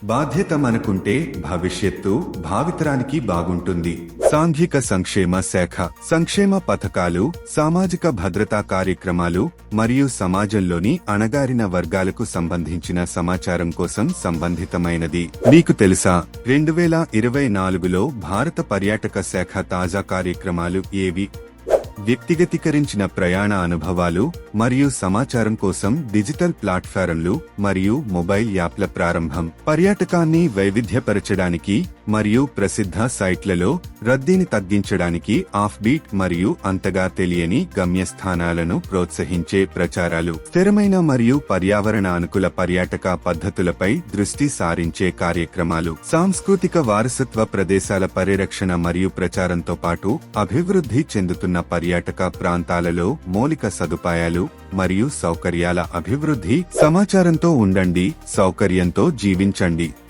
బాధ్యత మనకుంటే భవిష్యత్తు భావితరానికి బాగుంటుంది. సాంఘిక సంక్షేమ శాఖ సంక్షేమ పథకాలు, సామాజిక భద్రతా కార్యక్రమాలు మరియు సమాజంలోని అణగారిన వర్గాలకు సంబంధించిన సమాచారం కోసం సంబంధితమైనది. మీకు తెలుసా 2024లో భారత పర్యాటక శాఖ తాజా కార్యక్రమాలు ఏవి? వ్యక్తిగతీకరించిన ప్రయాణ అనుభవాలు మరియు సమాచారం కోసం డిజిటల్ ప్లాట్ఫారంలు మరియు మొబైల్ యాప్ల ప్రారంభం. పర్యాటకాన్ని వైవిధ్యపరచడానికి మరియు ప్రసిద్ధ సైట్లలో రద్దీని తగ్గించడానికి ఆఫ్ బీట్ మరియు అంతగా తెలియని గమ్యస్థానాలను ప్రోత్సహించే ప్రచారాలు. స్థిరమైన మరియు పర్యావరణ అనుకూల పర్యాటక పద్ధతులపై దృష్టి సారించే కార్యక్రమాలు. సాంస్కృతిక వారసత్వ ప్రదేశాల పరిరక్షణ మరియు ప్రచారంతో పాటు అభివృద్ధి చెందుతున్న పర్యాటక ప్రాంతాలలో మౌలిక సదుపాయాలు మరియు సౌకర్యాల అభివృద్ధి. సమాచారంతో ఉండండి, సౌకర్యంతో జీవించండి.